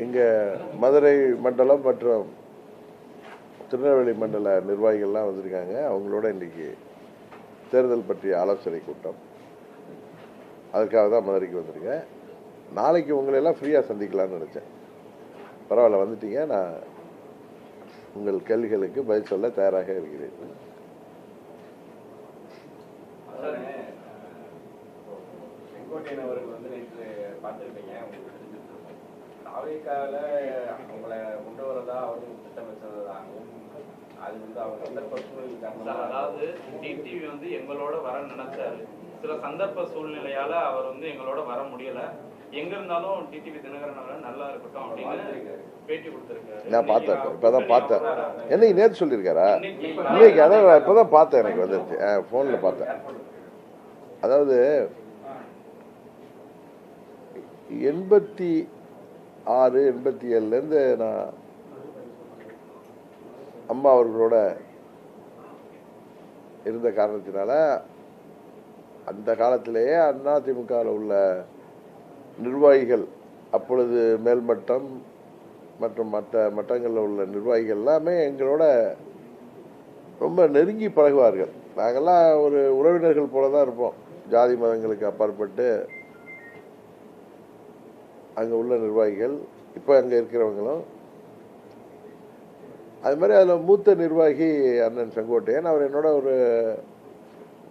இங்கே மதுரை மண்டலம் மற்றும் திருநெல்வேலி மண்டல நிர்வாகிகள்லாம் வந்திருக்காங்க. அவங்களோட இன்றைக்கி தேர்தல் பற்றிய ஆலோசனை கூட்டம். அதுக்காக தான் மதுரைக்கு வந்திருக்கேன். நாளைக்கு உங்களெல்லாம் ஃப்ரீயாக சந்திக்கலான்னு நினச்சேன். பரவாயில்ல, வந்துட்டீங்க. நான் உங்கள் கேள்விகளுக்கு பதில் சொல்ல தயாராக இருக்கிறேன். செங்கோட்டையன் அவர்கள் வந்து நேற்று பார்த்துருப்பீங்க, உங்களுக்கு தெரிஞ்சிருக்கும். தாவேக்கால அவங்கள கொண்டு வரதா அவரும் திட்டம் வச்சதாகவும், அது வந்து அவங்க சந்தர்ப்ப சூழ்நிலை காரணமாக, அதாவது டிடிவி வந்து எங்களோட வர நினைச்சாரு. சில சந்தர்ப்ப சூழ்நிலையால அவர் வந்து எங்களோட வர முடியல. எங்க இருந்தாலும் டிடிவி தினகரன் அவர்கள் நல்லா இருக்கட்டும் அப்படின்னு பேட்டி கொடுத்திருக்காரு. நான் பார்த்தேன், இப்பதான் பார்த்தேன். என்னைக்கு நேற்று சொல்லியிருக்காரா? இன்னைக்கு அதான் இப்பதான் பார்த்தேன், எனக்கு வந்துருச்சு, போன்ல பார்த்தேன். அதாவது 86, 87லேருந்து நான் அம்மா அவர்களோட இருந்த காரணத்தினால அந்த காலத்திலேயே அதிமுகவில் உள்ள நிர்வாகிகள், அப்பொழுது மேல்மட்டம் மற்றும் மற்ற மட்டங்களில் உள்ள நிர்வாகிகள் எல்லாமே எங்களோட ரொம்ப நெருங்கி பழகுவார்கள். நாங்கள்லாம் ஒரு உறவினர்கள் போல தான் இருப்போம். ஜாதி மதங்களுக்கு அப்பாற்பட்டு அங்கே உள்ள நிர்வாகிகள், இப்போ அங்கே இருக்கிறவங்களும் அது மாதிரி. அதில் மூத்த நிர்வாகி அண்ணன் செங்கோட்டையன், அவர் என்னோட ஒரு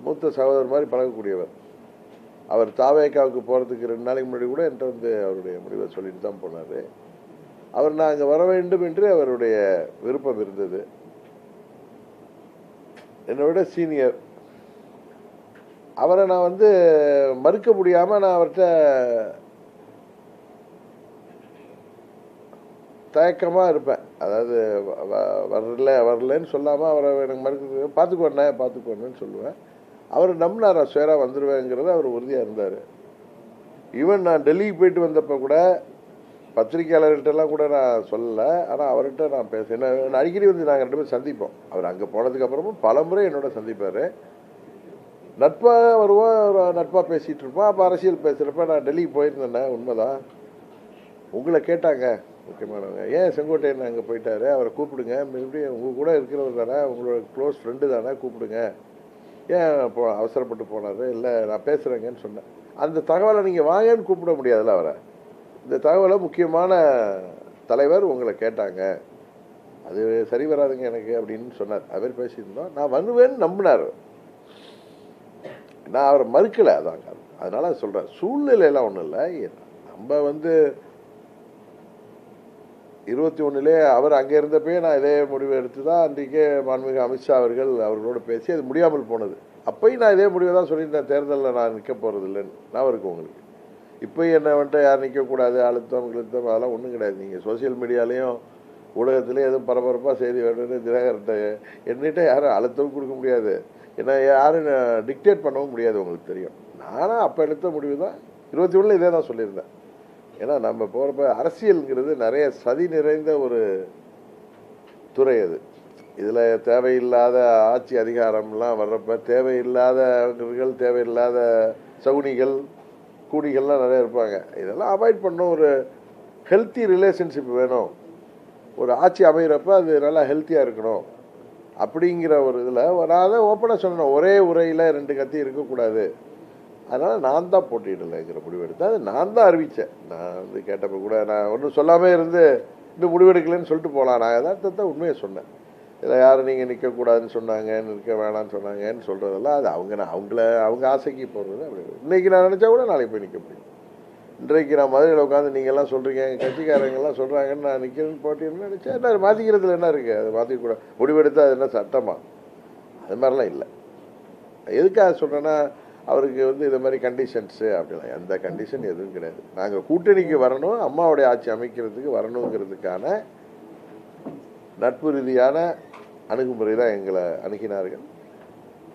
மூத்த சகோதரர் மாதிரி பழகக்கூடியவர். அவர் தாவேக்காவுக்கு போகிறதுக்கு 2 நாளைக்கு முன்னாடி கூட என்கிட்ட வந்து அவருடைய முடிவை சொல்லிட்டு தான் போனார். அவர் நான் அங்கே வர வேண்டும் என்று அவருடைய விருப்பம் இருந்தது. என்னை விட சீனியர். அவரை நான் வந்து மறுக்க முடியாமல் நான் அவர்கிட்ட தயக்கமாக இருப்பேன். அதாவது வரலன்னு சொல்லாமல் அவரை எனக்கு மறுக்க, பார்த்துக்கோண்ணேன்னு சொல்லுவேன். அவர் நம்பினார், சேராக வந்துடுவேங்கிறத அவர் உறுதியாக இருந்தார். ஈவன் நான் டெல்லிக்கு போயிட்டு வந்தப்போ கூட பத்திரிகையாளர்கிட்டலாம் கூட நான் சொல்லலை. ஆனால் அவர்கிட்ட நான் நான் அடிக்கடி வந்து நாங்கள் 2 பேரும் சந்திப்போம். அவர் அங்கே போனதுக்கப்புறமும் பல முறை என்னோட சந்திப்பார். நட்பாக வருவோம், நட்பாக பேசிகிட்டு இருப்போம். அப்போ அரசியல் பேசுகிறப்ப நான் டெல்லிக்கு போயிருந்தேண்ணே, உண்மைதான். உங்களை கேட்டாங்க முக்கியமானவங்க, ஏன் செங்கோட்டையன் அங்கே போயிட்டாரு, அவரை கூப்பிடுங்க, மறுபடியும் உங்கள் கூட இருக்கிறவர் தானே, உங்களோட க்ளோஸ் ஃப்ரெண்டு தானே, கூப்பிடுங்க, ஏன் அவசரப்பட்டு போனார், இல்லை நான் பேசுகிறேங்கன்னு சொன்னேன். அந்த தகவலை நீங்கள் வாங்கன்னு கூப்பிட முடியாதுல்ல அவரை. இந்த தகவலை முக்கியமான தலைவர் உங்களை கேட்டாங்க, அது சரி வராதுங்க எனக்கு அப்படின்னு சொன்னார். அவர் பேசியிருந்தோம். நான் வருவேன்னு நம்பினார். நான் அவரை மறுக்கலை, அதாங்க. அதனால சொல்கிறேன், சூழ்நிலையெல்லாம் ஒன்றும் இல்லை. நம்ம வந்து 21 அவர் அங்கே இருந்தப்பே நான் இதே முடிவை எடுத்து தான் அன்றைக்கே மாண்புமிகு அமித்ஷா அவர்களோட பேசி அது முடியாமல் போனது. அப்போயும் நான் இதே முடிவை தான் சொல்லியிருந்தேன், தேர்தலில் நான் நிற்க போகிறது இல்லைன்னு. நான் இருக்கு உங்களுக்கு. இப்போ என்ன வந்துட்டு யாரும் நிற்கக்கூடாது, அழுத்தம் அதெல்லாம் ஒன்றும் கிடையாது. நீங்கள் சோசியல் மீடியாலேயும் ஊடகத்துலேயும் எதுவும் பரபரப்பாக செய்தி வேணும்னு தினகரன்ட்ட என்னிட்ட யாரும் அழுத்தமும் கொடுக்க முடியாது, ஏன்னா யாரும் டிக்டேட் பண்ணவும் முடியாது, உங்களுக்கு தெரியும். நானும் அப்போ எடுத்த முடிவு தான் 21 இதே தான் சொல்லியிருந்தேன். ஏன்னா நம்ம போகிறப்ப அரசியலுங்கிறது நிறைய சதி நிறைந்த ஒரு துறை. அது இதில் தேவையில்லாத ஆட்சி அதிகாரம்லாம் வர்றப்ப தேவையில்லாதவர்கள், தேவையில்லாத சகுனிகள், கூடிகள்லாம் நிறைய இருப்பாங்க. இதெல்லாம் அவாய்ட் பண்ணணும். ஒரு ஹெல்த்தி ரிலேஷன்ஷிப் வேணும். ஒரு ஆட்சி அமைகிறப்ப அது நல்லா ஹெல்த்தியாக இருக்கணும் அப்படிங்கிற ஒரு இதில் நான் தான் ஓப்பனாக சொன்னேன், ஒரே உரையில் 2 கத்தி இருக்கக்கூடாது. அதனால் நான் தான் போட்டியிடலைங்கிற முடிவெடுத்தேன். அது நான் தான் அறிவித்தேன். நான் வந்து கேட்டப்போ கூட நான் ஒன்றும் சொல்லாமல் இருந்து இன்னும் முடிவெடுக்கலைன்னு சொல்லிட்டு போகலாம். நான் யதார்த்தத்தை உண்மையை சொன்னேன். இதில் யாரும் நீங்கள் நிற்கக்கூடாதுன்னு சொன்னாங்க, நிற்க வேணான்னு சொன்னாங்கன்னு சொல்கிறதெல்லாம் அது அவங்க ஆசைக்கு போடுறது. அப்படி இன்றைக்கி நான் நினச்சா கூட நாளைக்கு போய் நிற்க முடியும். இன்றைக்கு நான் மதுரையில் உட்காந்து நீங்கள்லாம் சொல்கிறீங்க, எங்கள் கட்சிக்காரங்கெல்லாம் சொல்கிறாங்கன்னு நான் நிற்கணும்னு போட்டின்னு நினச்சேன். என்ன மாற்றிக்கிறதுல என்ன இருக்குது? அதை மாற்றிக்கூட முடிவெடுத்தால் அது என்ன சட்டமா? அது மாதிரிலாம் இல்லை. எதுக்காக சொல்கிறேன்னா, அவருக்கு வந்து இது மாதிரி கண்டிஷன்ஸு அப்படிலாம் எந்த கண்டிஷன் எதுவும் கிடையாது. நாங்கள் கூட்டணிக்கு வரணும், அம்மாவுடைய ஆட்சி அமைக்கிறதுக்கு வரணுங்கிறதுக்கான நட்பு ரீதியான அணுகுமுறை தான் எங்களை அணுகினார்கள்.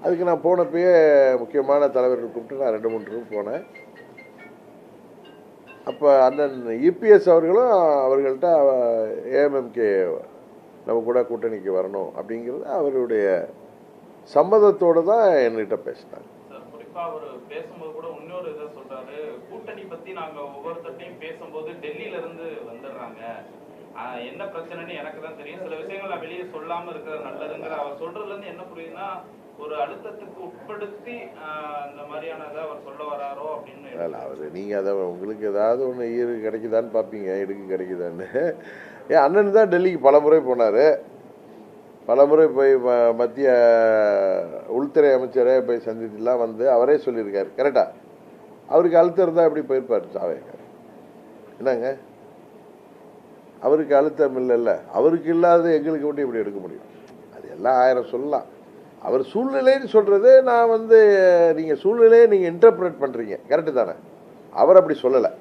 அதுக்கு நான் போனப்பயே முக்கியமான தலைவர்கள் கூப்பிட்டு நான் 2-3 ரூம் போனேன். அப்போ அண்ணன் இபிஎஸ் அவர்களும் அவர்கள்ட்ட ஏஎம்எம்கே நம்ம கூட கூட்டணிக்கு வரணும் அப்படிங்கிறது அவருடைய சம்மதத்தோடு தான் என்கிட்ட பேசினார். அவர் பேசும்போது கூட இன்னொரு இதை சொல்றாரு, கூட்டணி பத்தி நாங்க ஒவ்வொருத்தையும் பேசும்போது டெல்லியில இருந்து வந்துடுறாங்க, என்ன பிரச்சனைன்னு எனக்கு தான் தெரியும். சில விஷயங்கள் நான் வெளியே சொல்லாம இருக்கிறது நல்லதுங்கிற அவர் சொல்றதுல இருந்து என்ன புரியுதுன்னா, ஒரு அழுத்தத்துக்கு உட்படுத்தி இந்த மாதிரியானதை அவர் சொல்ல வராரோ அப்படின்னு. அவர் நீங்கள் அதை உங்களுக்கு ஏதாவது ஒன்று ஈடு கிடைக்குதான்னு பார்ப்பீங்க, இடுக்கு கிடைக்குதான்னு. ஏன் அண்ணன் தான் டெல்லிக்கு பல முறை போனார், பல முறை போய் மத்திய உள்துறை அமைச்சரே போய் சந்தித்துலாம் வந்து அவரே சொல்லியிருக்காரு. கரெக்டாக அவருக்கு அழுத்தம் இருந்தால் எப்படி போயிருப்பார் தாவேக்கார்? என்னங்க அவருக்கு அழுத்தம் இல்லைல்ல, அவருக்கு இல்லாத எங்களுக்கு மட்டும் எப்படி எடுக்க முடியும்? அது எல்லாம் 1000 சொல்லலாம். அவர் சூழ்நிலைன்னு சொல்கிறது நான் வந்து நீங்கள் சூழ்நிலையை நீங்கள் இன்டர்பிரேட் பண்ணுறீங்க, கரெக்டு தானே? அவர் அப்படி சொல்லலை.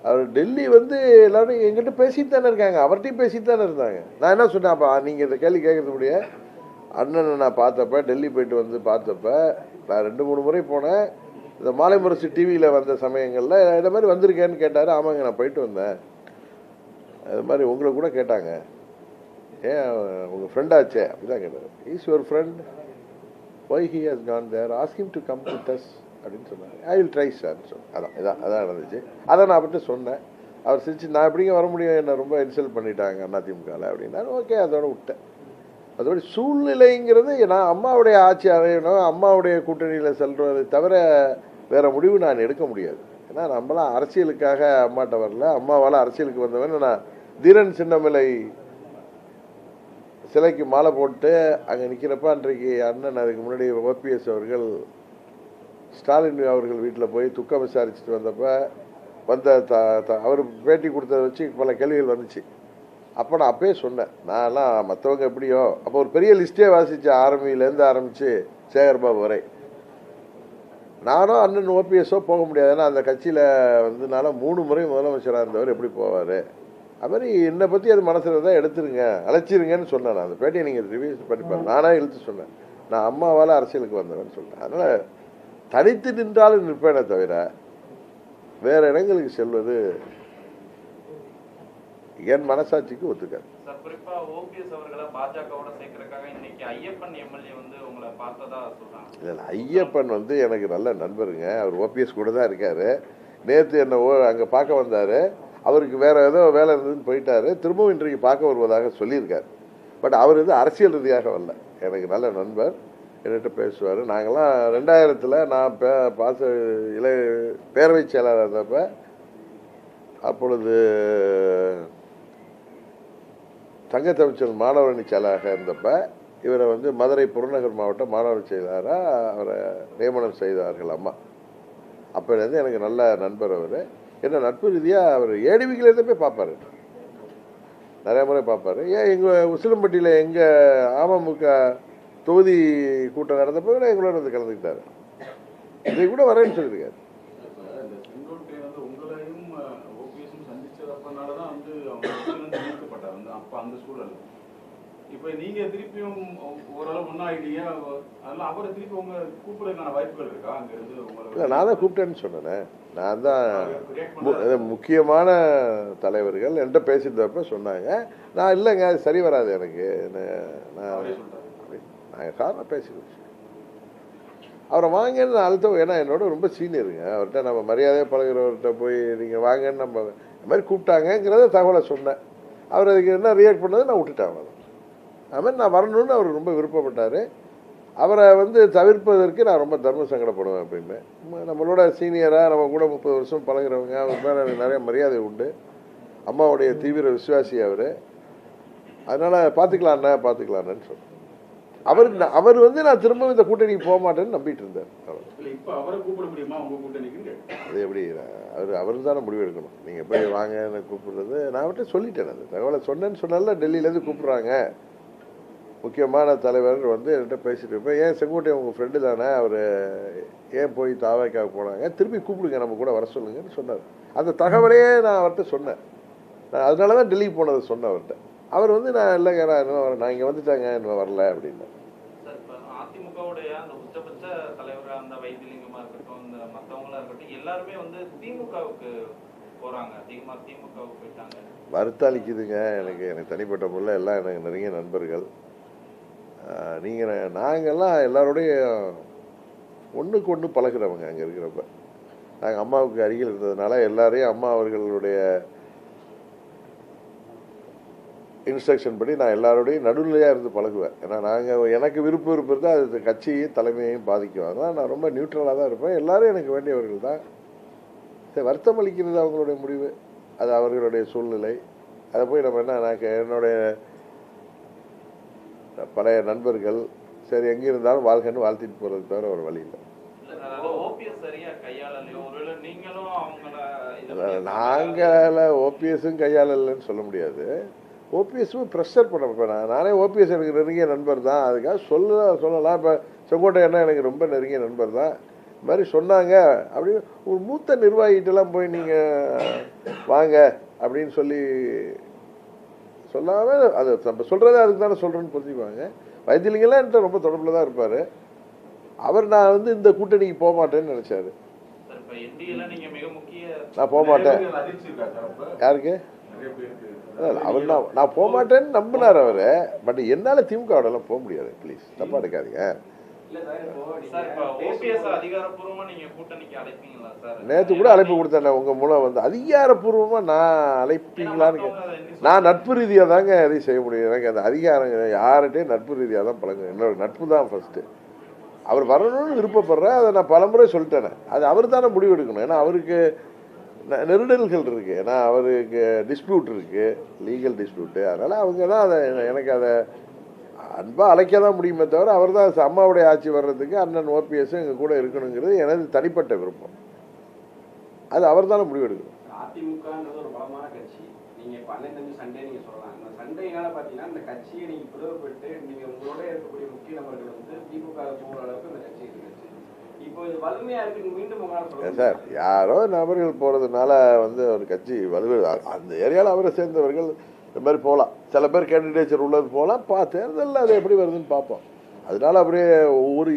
அவர் டெல்லி வந்து எல்லோரும் எங்கிட்ட பேசிட்டு தானே இருக்காங்க, அவர்கிட்டையும் பேசிட்டு தானே இருந்தாங்க. நான் என்ன சொன்னேன், அப்போ நீங்கள் இந்த கேள்வி கேட்கறது முடிய அண்ணனை நான் பார்த்தப்ப டெல்லி போயிட்டு வந்து பார்த்தப்ப நான் 2-3 முறை போனேன். இந்த மாலை முரசு டிவியில் வந்த சமயங்களில் இந்த மாதிரி வந்திருக்கேன்னு கேட்டார். ஆமாங்க நான் போயிட்டு வந்தேன். அது மாதிரி உங்களை கூட கேட்டாங்க, ஏன் உங்கள் ஃப்ரெண்டாச்சே அப்படிதான் கேட்டார். Is your friend, why he has gone there, ask him to come with us அப்படின்னு சொன்னாங்க. ஐ வில் ட்ரை சார் சொன்னேன். அதான் நடந்துச்சு. அதான் நான் அவர்கிட்ட சொன்னேன். அவர் சிரிச்சு நான் எப்படிங்க வர முடியும், என்ன ரொம்ப இன்சல்ட் பண்ணிட்டாங்க அதிமுகவில் அப்படின்னா. ஓகே அதோட விட்டேன். அதோட சூழ்நிலைங்கிறது நான் அம்மாவுடைய ஆட்சி அறையணும், அம்மாவுடைய கூட்டணியில் செல்றதை தவிர வேற முடிவு நான் எடுக்க முடியாது. ஏன்னா நம்மளாம் அரசியலுக்காக அம்மாட்ட வரல, அம்மாவால் அரசியலுக்கு வந்தவன். நான் தீரன் சின்னமலை சிலைக்கு மாலை போட்டு அங்கே நிற்கிறப்ப அன்றைக்கு அண்ணன் அதுக்கு முன்னாடி ஓபிஎஸ் அவர்கள் ஸ்டாலின் அவர்கள் வீட்டில் போய் துக்கம் விசாரிச்சுட்டு வந்தப்போ அவர் பேட்டி கொடுத்ததை வச்சு பல கேள்விகள் வந்துச்சு. அப்போ நான் அப்பயே சொன்னேன், நான்லாம் மற்றவங்க எப்படியோ அப்போ ஒரு பெரிய லிஸ்ட்டே வாசித்தேன், ஆர்மியிலேருந்து ஆரம்பித்து சேகர்பாபு வரை. நானும் அண்ணன் ஓபிஎஸ்ஸோ போக முடியாது, ஏன்னா அந்த கட்சியில் வந்துனால 3 முறை முதலமைச்சராக இருந்தவர் எப்படி போவார். அது மாதிரி என்னை பற்றி அது மனசில் தான் எடுத்துருங்க, அழைச்சிருங்கன்னு சொன்னேன். நான் அந்த பேட்டியை நீங்கள் ரிவியூஸ் பண்ணிப்பார். நானாக இழுத்து சொன்னேன், நான் அம்மாவால் அரசியலுக்கு வந்தவன்னு சொல்லிட்டேன். அதனால் தனித்து நின்றாலும் நிற்பேனே தவிர வேறு இடங்களுக்கு செல்வது என் மனசாட்சிக்கு ஒத்துக்காது. குறிப்பா ஓபிஎஸ் அவர்களை பாஜகவோட சேர்க்கறதுக்காக இன்னைக்கு ஐயப்பன் எம்எல்ஏ வந்து உங்களை பார்த்ததா சொல்றாங்க. இல்லை, ஐயப்பன் வந்து எனக்கு நல்ல நண்பருங்க. அவர் ஓபிஎஸ் கூட தான் இருக்காரு. நேற்று என்ன அங்கே பார்க்க வந்தார். அவருக்கு வேற ஏதோ வேலை இருந்ததுன்னு போயிட்டாரு. திரும்பவும் இன்றைக்கு பார்க்க வருவதாக சொல்லியிருக்காரு. பட் அவர் வந்து அரசியல் ரீதியாக வரல. எனக்கு நல்ல நண்பர், என்கிட்ட பேசுவார். நாங்கள்லாம் 2000 நான் பேரவை செயலாளர் இருந்தப்ப, அப்பொழுது தங்கத்தமிச்சல் மாணவரணி செயலாளராக இருந்தப்ப இவரை வந்து மதுரை புறநகர் மாவட்ட மாணவர் செயலாளராக அவரை நியமனம் செய்தார்கள் அம்மா. அப்போலேருந்து எனக்கு நல்ல நண்பர் அவர். என்ன நட்பு ரீதியாக அவர் ஏடிவிக்கிலேருந்து போய் பார்ப்பார், நிறைய முறை பார்ப்பார். ஏன் எங்கள் உசிலம்பட்டியில் எங்கள் அமமுக தொகுதி கூட்டம் நடந்தப்போ எங்களோட வந்து கலந்துக்கிட்டார். இதை கூட வரேன்னு சொல்லியிருக்காரு. அந்த சூழல் இப்ப நீங்க திருப்பியும் ஓரளவு முன்னாடியே அதெல்லாம் அவரை திருப்பி உங்க கூப்பிடுறதுக்கான வாய்ப்புகள் இருக்கா? அங்க இருந்து இல்லை, நான் தான் கூப்பிட்டேன்னு சொன்னேன். நான் தான் முக்கியமான தலைவர்கள் என்கிட்ட பேசிட்டப்ப சொன்னாங்க. நான் இல்லைங்க அது சரி வராது எனக்கு, நான் சாதாரண பேசிக்கிட்டு அவரை வாங்கன்னு நான் அழுத்தம். ஏன்னா என்னோட ரொம்ப சீனியருங்க. அவர்கிட்ட நம்ம மரியாதையாக பழகிறவர்கிட்ட போய் நீங்கள் வாங்கன்னு நம்ம இந்த மாதிரி கூப்பிட்டாங்கிறத தகவலை சொன்னேன். அவர் அதுக்கு என்ன ரியாக்ட் பண்ணது நான் விட்டுட்டேன். அது மாதிரி நான் வரணும்னு அவர் ரொம்ப விருப்பப்பட்டார். அவரை வந்து தவிர்ப்பதற்கு நான் ரொம்ப தர்ம சங்கடப்படுவேன். எப்பயுமே நம்மளோட சீனியராக நம்ம கூட 30 வருஷம் பழகிறவங்க, அவர் மேலே எனக்கு நிறைய மரியாதை உண்டு. அம்மாவுடைய தீவிர விசுவாசி அவர். அதனால் பார்த்துக்கலான்னு சொன்னேன். அவர் வந்து நான் திரும்ப இந்த கூட்டணிக்கு போக மாட்டேன்னு நம்பிட்டு இருந்தார். அது எப்படி அவர் தானே முடிவு எடுக்கணும். நீங்கள் போய் வாங்க எனக்கு கூப்பிடுறது நான் அவர்கிட்ட சொல்லிட்டேன். அந்த தகவலை சொன்னேன்னு சொன்னால டெல்லியிலேருந்து கூப்பிட்றாங்க முக்கியமான தலைவர் வந்து என்கிட்ட பேசிட்டு இருப்பேன். ஏன் செங்கோட்டை உங்கள் ஃப்ரெண்டு தானே, அவர் ஏன் போய் தாவைக்காக போனாங்க, திருப்பி கூப்பிடுங்க நம்ம கூட வர சொல்லுங்கன்னு சொன்னார். அந்த தகவலையே நான் அவர்கிட்ட சொன்னேன். நான் அதனால தான் டெல்லிக்கு போனதை சொன்னேன் அவர்கிட்ட. அவர் வந்து நான் இல்லைங்க நான் இங்கே வந்துட்டாங்க இன்னும் வரல அப்படின்னு. அதிமுகவுடைய அந்த உச்சபட்ச தலைவராக அந்த வைத்திலிங்கமா இருக்கட்டும், இந்த மற்றவங்களா இருக்கட்டும், எல்லாருமே வந்து திமுகவுக்கு போறாங்க, அதிகமாக திமுகவுக்கு போயிட்டாங்க. வருத்தாளிக்குதுங்க. எனக்கு தனிப்பட்ட முறையில் எல்லாம் எனக்கு நிறைய நண்பர்கள். நாங்கள்லாம் எல்லாரோடையும் ஒன்றுக்கு ஒன்று பழகிறவங்க. அங்கே இருக்கிறப்ப நாங்கள் அம்மாவுக்கு அருகில் இருந்ததுனால எல்லாரையும் அம்மா அவர்களுடைய இன்ஸ்ட்ரக்ஷன் படி நான் எல்லாரோடையும் நடுநிலையாக இருந்து பழகுவேன். ஏன்னா எனக்கு விருப்பம் இருந்தால் அது கட்சியையும் தலைமையையும் பாதிக்கும். அதனால் நான் ரொம்ப நியூட்ரலாக தான் இருப்பேன். எல்லாரும் எனக்கு வேண்டியவர்கள் தான். சரி, வருத்தம் அளிக்கிறது அவங்களுடைய முடிவு, அது அவர்களுடைய சூழ்நிலை. அதை போய் நம்ம எனக்கு என்னுடைய பழைய நண்பர்கள் சரி எங்கே இருந்தாலும் வாழ்க்கைன்னு வாழ்த்திட்டு போகிறது தவிர ஒரு வழி இல்லை. நாங்கள் ஓபிஎஸும் கையாளலைன்னு சொல்ல முடியாது. ஓபிஎஸும் ப்ரெஷர் பண்ண நானே ஓபிஎஸ் எனக்கு நெருங்கிய நண்பர் தான், அதுக்காக சொல்லலாம். இப்போ செங்கோட்டை என்ன எனக்கு ரொம்ப நெருங்கிய நண்பர் தான். இது மாதிரி சொன்னாங்க அப்படின்னு ஒரு மூத்த நிர்வாகிகிட்டலாம் போய் நீங்கள் வாங்க அப்படின்னு சொல்லாமல் அது நம்ம சொல்கிறதே அதுக்கு தானே சொல்கிறேன்னு புரிஞ்சுக்குவாங்க. வைத்தியலிங்கெல்லாம் என்கிட்ட ரொம்ப தொடர்பில் தான் இருப்பார். நான் இந்த கூட்டணிக்கு போக மாட்டேன்னு நினச்சாரு. நான் போக மாட்டேன். யாருக்கு? அவர் நான் போக மாட்டேன்னு நம்பினார் அவர். பட் என்னால் திமுகவோடலாம் போக முடியாது. ப்ளீஸ் தப்பா எடுக்காதீங்க. நேற்று கூட அழைப்பு கொடுத்தேன் உங்க மூலம் அதிகாரப்பூர்வமா நான் அழைப்பீங்களான்னு. நான் நட்பு ரீதியா தாங்க எதையும் செய்ய முடியும். எனக்கு அந்த அதிகாரம் யார்கிட்டையும் நட்பு ரீதியா தான் பழங்க. என்னோட நட்பு தான் ஃபர்ஸ்ட். அவர் வரணும்னு விருப்பப்படுறேன். அதை நான் பலமுறை சொல்லிட்டேன். அது அவர் தானே முடிவு எடுக்கணும். ஏன்னா அவருக்கு நெருடல்கள் இருக்கு. ஏன்னா அவருக்கு டிஸ்பியூட் இருக்கு, லீகல் டிஸ்பியூட்டு. அதனால அவங்க தான் அதை எனக்கு அதை அன்பா அழைக்க தான் முடியுமே தவிர அவர் தான் அம்மாவுடைய ஆட்சி வர்றதுக்கு அண்ணன் ஓபிஎஸ் எங்க கூட இருக்கணுங்கிறது எனது தனிப்பட்ட விருப்பம். அது அவர் தானே முடிவு எடுக்கணும். அதிமுகன்றது ஒரு பலமான கட்சி. நீங்க இப்ப அன்னைக்கு சண்டே நீங்க சொல்லலாம். இந்த சண்டையினால பாத்தீங்கன்னா இந்த கட்சியை நீங்க பிளவுபட்டு நீங்க உங்களோட இருக்கக்கூடிய முக்கிய நபர்கள் திமுக போகிற அளவுக்கு இந்த கட்சி இருக்கு. இப்போ இது வலிமையா இருக்கு. மீண்டும் சார் யாரோ நபர்கள் போறதுனால ஒரு கட்சி வலு அந்த ஏரியாவில் அவரை சேர்ந்தவர்கள் இந்த மாதிரி போகலாம். சில பேர் கேண்டிடேச்சர் உள்ளது போகலாம். தேர்தலில் அது எப்படி வருதுன்னு பார்ப்போம். அதனால அப்படியே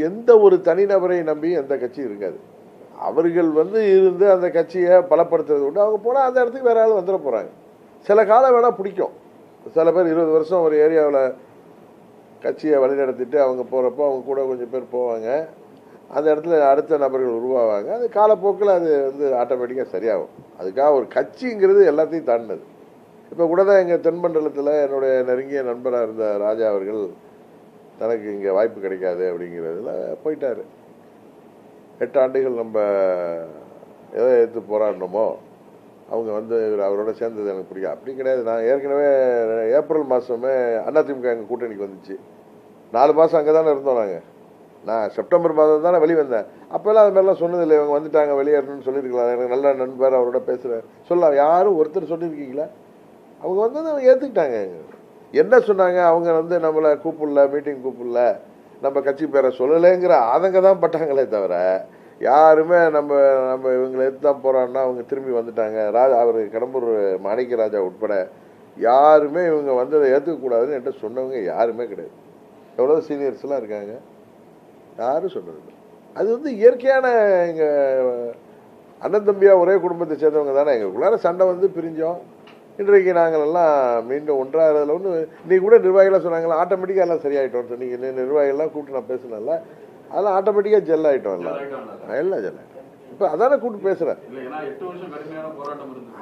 எந்த ஒரு தனிநபரை நம்பி எந்த கட்சியும் இருக்காது. அவர்கள் இருந்து அந்த கட்சியை பலப்படுத்துறது உண்டு. அவங்க போனால் அந்த இடத்துக்கு வேற ஆள் வந்துட போகிறாங்க. சில காலம் வேணால் பிடிக்கும். சில பேர் 20 வருஷம் ஒரு ஏரியாவில் கட்சியை வழிநடத்திட்டு அவங்க போகிறப்போ அவங்க கூட கொஞ்சம் பேர் போவாங்க. அந்த இடத்துல அடுத்த நபர்கள் உருவாவாங்க. அது காலப்போக்கில் அது ஆட்டோமேட்டிக்காக சரியாகும். அதுக்காக ஒரு கட்சிங்கிறது எல்லாத்தையும் தாண்டினது. இப்போ கூட தான் எங்கள் தென்மண்டலத்தில் என்னுடைய நெருங்கிய நண்பராக இருந்த ராஜா அவர்கள் தனக்கு இங்கே வாய்ப்பு கிடைக்காது அப்படிங்கிறதுல போயிட்டார். 8 ஆண்டுகள் நம்ம எதை எடுத்து போராடணுமோ அவங்க அவரோட சேர்ந்தது எனக்கு பிடிக்கும். அப்படி கிடையாது. நான் ஏற்கனவே ஏப்ரல் மாதமே அதிமுக எங்கள் கூட்டணிக்கு வந்துச்சு. 4 மாதம் அங்கே தானே இருந்தோம். நான் செப்டம்பர் மாதம் தானே வெளியே வந்தேன். அப்போல்லாம் அது மாதிரிலாம் சொன்னதில்லை. இவங்க வந்துட்டாங்க வெளியேறணும்னு சொல்லியிருக்கலாம். எனக்கு நல்ல நண்பர் அவரோட பேசுகிறேன் சொல்லலாம். யாரும் ஒருத்தர் சொல்லியிருக்கீங்களா? அவங்க அவங்க ஏற்றுக்கிட்டாங்க. என்ன சொன்னாங்க? அவங்க நம்மளை கூப்பிடல, மீட்டிங் கூப்பிடல, நம்ம கட்சி பேரை சொல்லலைங்கிற ஆதங்க தான் பட்டாங்களே தவிர யாருமே நம்ம இவங்களை எடுத்து தான் போகிறான்னா அவங்க திரும்பி வந்துட்டாங்க. அவர் கடம்பூர் மாணிக்க ராஜா உட்பட யாருமே இவங்க வந்ததை ஏற்றுக்கக்கூடாதுன்னு என்கிட்ட சொன்னவங்க யாருமே கிடையாது. எவ்வளோ சீனியர்ஸ்லாம் இருக்காங்க, யாரும் சொன்னதில்லை. அது இயற்கையான எங்கள் அண்ணன் தம்பியாக ஒரே குடும்பத்தை சேர்ந்தவங்க தானே. எங்களுக்குள்ளார சண்டை பிரிஞ்சோம். இன்றைக்கு நாங்கள் எல்லாம் மீண்டும் ஒன்றாகிறதுல நீ கூட நிர்வாகிகளாக சொன்னாங்களா ஆட்டோமேட்டிக்காக எல்லாம் சரியாயிட்டோம். நீங்கள் நிர்வாகிகள்லாம் கூப்பிட்டு நான் பேசினேன்ல, அதெல்லாம் ஆட்டோமேட்டிக்காக ஜெல் ஆகிட்டோம். எல்லாம் ஜெல் ஆகிட்டோம். இப்போ அதானே கூப்பிட்டு பேசுகிறேன்.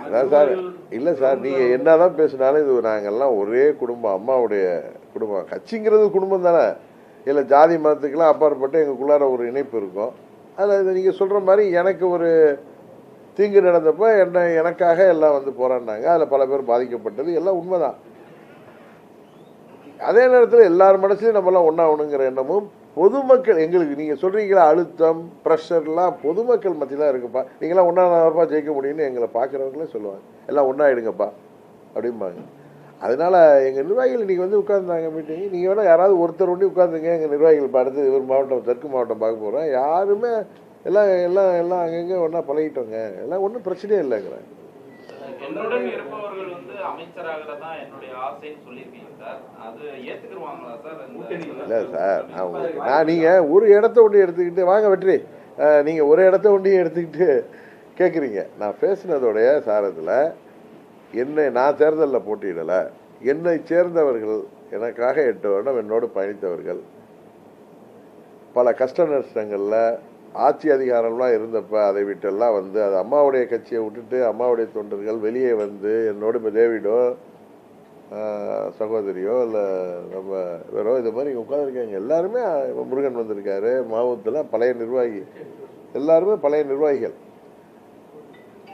அதான் சார். இல்லை சார், நீங்கள் என்ன தான் பேசினாலும் இது நாங்கள்லாம் ஒரே குடும்பம், அம்மாவுடைய குடும்பம். கட்சிங்கிறது குடும்பம் தானே. இல்லை ஜாதி மதத்துக்கெல்லாம் அப்பாற்பட்டு எங்களுக்குள்ளார ஒரு இணைப்பு இருக்கும். அதில் நீங்கள் சொல்கிற மாதிரி எனக்கு ஒரு தீங்கு நடந்தப்போ எனக்காக எல்லாம் போராடினாங்க. அதில் பல பேர் பாதிக்கப்பட்டது எல்லாம் உண்மைதான். அதே நேரத்தில் எல்லார் மனசுலையும் நம்மளாம் ஒன்றாகணுங்கிற எண்ணமும் பொதுமக்கள் எங்களுக்கு நீங்கள் சொல்கிறீங்களா அழுத்தம் ப்ரெஷர்லாம் பொதுமக்கள் மத்தியில் தான் இருக்குப்பா. நீங்களாம் ஒன்றாப்பா ஜெயிக்க முடியும்னு எங்களை பார்க்குறவங்களே சொல்லுவாங்க. எல்லாம் ஒன்றாயிடுங்கப்பா அப்படிம்பாங்க. அதனால் எங்கள் நிர்வாகிகள் இன்றைக்கி உட்காந்துருந்தாங்க மீட்டிங். நீங்கள் வேணால் யாராவது ஒருத்தர் ஒண்டி உட்காந்துங்க. எங்கள் நிர்வாகிகள் இப்போ அடுத்து ஒரு மாவட்டம் தெற்கு மாவட்டம் பார்க்க போகிறோம். யாருமே எல்லாம் எல்லாம் எல்லாம் அங்கங்கே ஒன்றா பழகிட்டோங்க. எல்லாம் ஒன்றும் பிரச்சனையே இல்லைங்கிறேன். என்னுடன் இருப்பவர்கள் அமைச்சராகிறதா என்னுடைய ஆசைன்னு சொல்லியிருக்கீங்க சார். அது ஏற்றுக்குருவாங்களா சார்? இல்லை சார், நான் நீங்கள் ஒரு இடத்த ஒண்டி எடுத்துக்கிட்டு வாங்க வெற்றி, நீங்கள் ஒரு இடத்த ஒண்டி எடுத்துக்கிட்டு கேட்குறீங்க. நான் பேசினதோடைய சாரத்தில் நான் தேர்தலில் போட்டியிடலை. என்னை சேர்ந்தவர்கள் எனக்காக 8 வருடம் என்னோடு பயணித்தவர்கள் பல கஷ்ட நஷ்டங்களில் ஆட்சி அதிகாரம்லாம் இருந்தப்போ அதை விட்டெல்லாம் அது அம்மாவுடைய கட்சியை விட்டுட்டு அம்மாவுடைய தொண்டர்கள் வெளியே என்னோடு இப்போ டேவிடோ சகோதரியோ இல்லை நம்ம வேறோ இது மாதிரி இங்கே உட்காந்துருக்காங்க எல்லாருமே. முருகன் வந்திருக்காரு, மாவட்டத்தில் பழைய நிர்வாகி, எல்லாருமே பழைய நிர்வாகிகள்.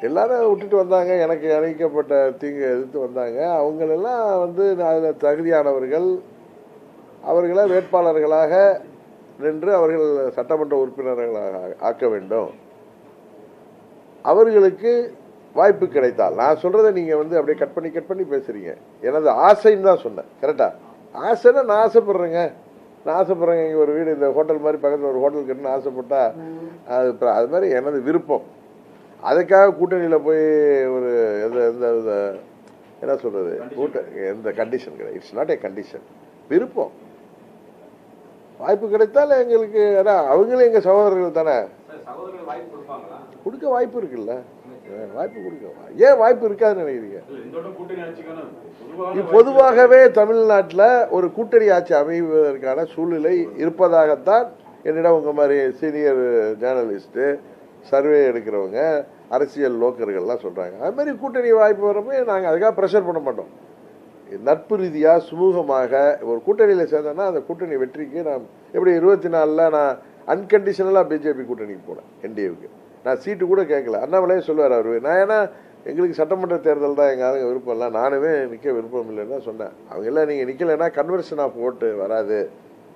எல்லாரும் விட்டுட்டு வந்தாங்க, எனக்கு அளிக்கப்பட்ட தீங்கு எதிர்த்து வந்தாங்க. அவங்களெல்லாம் வந்து அதில் தகுதியானவர்கள், அவர்களை வேட்பாளர்களாக நின்று அவர்கள் சட்டமன்ற உறுப்பினர்களாக ஆக்க வேண்டும். அவர்களுக்கு வாய்ப்பு கிடைத்தால், நான் சொல்கிறத நீங்கள் வந்து அப்படியே கட் பண்ணி பேசுகிறீங்க. எனது ஆசைன்னு தான் சொன்னேன். கரெக்டாக ஆசைன்னா நான் ஆசைப்பட்றேங்க, இங்கே ஒரு வீடு இந்த ஹோட்டல் மாதிரி பக்கத்தில் ஒரு ஹோட்டல் கட்டுன்னு ஆசைப்பட்டா அது மாதிரி எனது விருப்பம். அதுக்காக கூட்டணியில் போய் ஒரு எந்த என்ன சொல்கிறது எந்த கண்டிஷன் கிடையாது. இட்ஸ் நாட் ஏ கண்டிஷன், விருப்பம். வாய்ப்பு கிடைத்தால் எங்களுக்கு, அவங்களும் எங்கள் சகோதரர்கள் தானே, கொடுக்க வாய்ப்பு இருக்குல்ல, வாய்ப்பு கொடுக்க. ஏன் வாய்ப்பு இருக்காதுன்னு நினைக்கிறீங்க? பொதுவாகவே தமிழ்நாட்டில் ஒரு கூட்டணி ஆட்சி அமைவதற்கான சூழ்நிலை இருப்பதாகத்தான் என்னிடம் உங்கள் மாதிரி சீனியர் ஜேர்னலிஸ்ட்டு, சர்வே எடுக்கிறவங்க, அரசியல் லோக்கர்கள்லாம் சொல்கிறாங்க. அதுமாதிரி கூட்டணி வாய்ப்பு வரப்போ நாங்கள் அதுக்காக ப்ரெஷர் பண்ண மாட்டோம். நட்பு ரீதியாக சுமூகமாக ஒரு கூட்டணியில் சேர்ந்தேன்னா அந்த கூட்டணி வெற்றிக்கு நான் எப்படி 24 நான் அன்கண்டிஷனலாக பிஜேபி கூட்டணிக்கு போனேன். என்டிஏவுக்கு நான் சீட்டு கூட கேட்கல. அண்ணாமலையே சொல்லுவார் அவர். நான் ஏன்னா எங்களுக்கு சட்டமன்ற தேர்தல் தான் எங்கள் ஆளுங்க விருப்பம் இல்லை, நானுமே நிற்க விருப்பம் இல்லைன்னு தான் சொன்னேன். அவங்க எல்லாம் நீங்கள் நிற்கலைன்னா கன்வர்ஷன் ஆஃப் ஓட்டு வராது,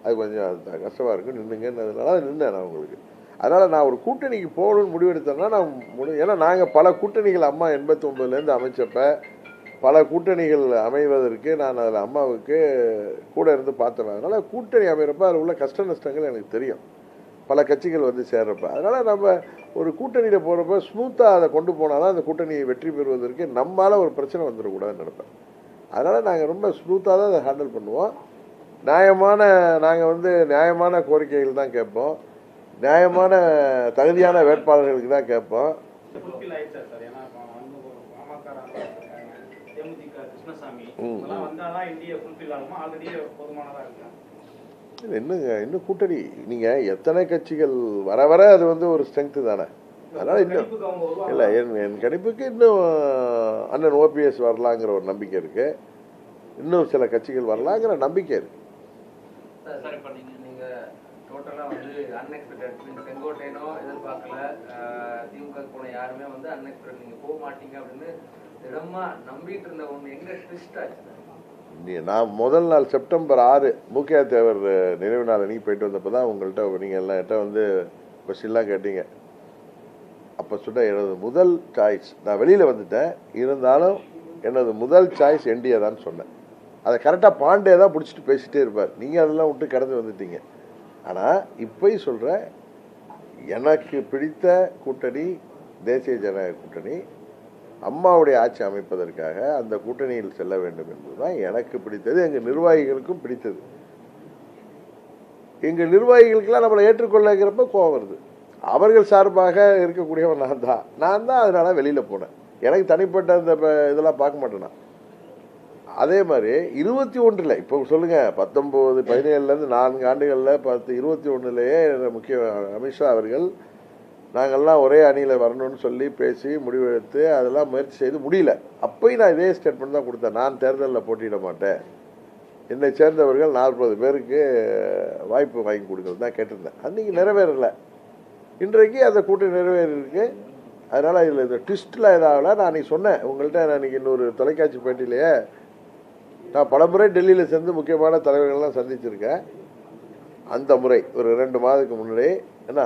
அது கொஞ்சம் கஷ்டமாக இருக்கும், நின்றுங்கன்றதுனால அது நின்றேன் நான் உங்களுக்கு. அதனால் நான் ஒரு கூட்டணிக்கு போகணும்னு முடிவெடுத்தேன்னா நான் ஏன்னா நாங்கள் பல கூட்டணிகள் அம்மா 89லேருந்து அமைச்சப்ப பல கூட்டணிகள் அமைவதற்கு நான் அதில் அம்மாவுக்கு கூட இருந்து பார்த்தேன். அதனால் கூட்டணி அமைகிறப்ப அதில் உள்ள கஷ்ட நஷ்டங்கள் எனக்கு தெரியும், பல கட்சிகள் வந்து சேர்றப்ப. அதனால் நம்ம ஒரு கூட்டணியில் போகிறப்ப ஸ்மூத்தாக அதை கொண்டு போனால் தான் அந்த கூட்டணியை வெற்றி பெறுவதற்கு நம்மளால் ஒரு பிரச்சனை வந்துடக்கூடாதுன்னு நினைப்பேன். அதனால் நாங்கள் ரொம்ப ஸ்மூத்தாக தான் அதை ஹேண்டில் பண்ணுவோம். நாங்கள் வந்து நியாயமான கோரிக்கைகள் தான் கேட்போம், நியாயமான தகுதியான வேட்பாளர்களுக்கு தான் கேட்போம். இன்னும் கூட்டணி நீங்கள் எத்தனை கட்சிகள் வர வர அது வந்து ஒரு ஸ்ட்ரென்த்து தானே. அதனால் இன்னும் இல்லை, என் கணிப்புக்கு இன்னும் அண்ணன் ஓபிஎஸ் வரலாங்கிற ஒரு நம்பிக்கை இருக்குது, இன்னும் சில கட்சிகள் வரலாங்கிற நம்பிக்கை இருக்குது. டோட்டலாக வந்து அன்எக்ஸ்பெக்டட், நீங்கள் செங்கோட்டையனோ எதிர்பார்க்கல, திமுக போன யாருமே வந்து அன்எக்ஸ்பெக்டட் நீங்கள் போக மாட்டீங்க அப்படின்னு திடமா நம்பிட்டு இருந்த ஒன்று எங்கே ட்விஸ்ட் ஆச்சு? நான் முதல் நாள் செப்டம்பர் 6 மூக்கையா தேவர் நினைவு நாள் அன்றைக்கி போயிட்டு வந்தப்போ தான் உங்கள்கிட்ட நீங்கள் எல்லாம் என்கிட்ட வந்து கொஸ்டின்லாம் கேட்டீங்க. அப்போ சொன்ன எனது முதல் சாய்ஸ், நான் வெளியில் வந்துட்டேன், இருந்தாலும் எனது முதல் சாய்ஸ் என்டிஏ தான் சொன்னேன். அதை கரெக்டாக பாண்டே தான் பிடிச்சிட்டு பேசிகிட்டே இருப்பார், நீங்கள் அதெல்லாம் விட்டு கடந்து வந்துட்டீங்க. ஆனால் இப்போ சொல்கிறேன், எனக்கு பிடித்த கூட்டணி தேசிய ஜனநாயக கூட்டணி. அம்மாவுடைய ஆட்சி அமைப்பதற்காக அந்த கூட்டணியில் செல்ல வேண்டும் என்பதுதான் எனக்கு பிடித்தது, எங்கள் நிர்வாகிகளுக்கும் பிடித்தது. எங்கள் நிர்வாகிகளுக்கெல்லாம் நம்மளை ஏற்றுக்கொள்ளங்கிறப்ப கோவம் வருது. அவர்கள் சார்பாக இருக்கக்கூடியவன் நான் தான் அதனால வெளியில் போனேன். எனக்கு தனிப்பட்ட இந்த இதெல்லாம் பார்க்க மாட்டேன் நான். அதே மாதிரி 21 இப்போ சொல்லுங்கள், 19, 17லேருந்து 4 ஆண்டுகளில் 10, 21லேயே முக்கிய அமித்ஷா அவர்கள் நாங்கள்லாம் ஒரே அணியில் வரணும்னு சொல்லி பேசி முடிவெடுத்து அதெல்லாம் முயற்சி செய்து முடியல. அப்போயும் நான் இதே ஸ்டேட்மெண்ட் தான் கொடுத்தேன், நான் தேர்தலில் போட்டியிட மாட்டேன், என்னை சேர்ந்தவர்கள் 40 பேருக்கு வாய்ப்பு வாங்கி கொடுக்குறது தான் கேட்டிருந்தேன். அன்றைக்கி நிறைவேறலை. இன்றைக்கு அந்த கூட்டம் நிறைவேறிருக்கு. அதனால் இதில் இந்த ட்விஸ்ட்டில் ஏதாவது நான் அன்றைக்கி சொன்னேன் உங்கள்கிட்ட. நான் இன்றைக்கி இன்னொரு தொலைக்காட்சி பேட்டியிலேயே நான் பல முறை டெல்லியில் சேர்ந்து முக்கியமான தலைவர்கள்லாம் சந்திச்சிருக்கேன். அந்த முறை ஒரு 2 மாதத்துக்கு முன்னாடி என்ன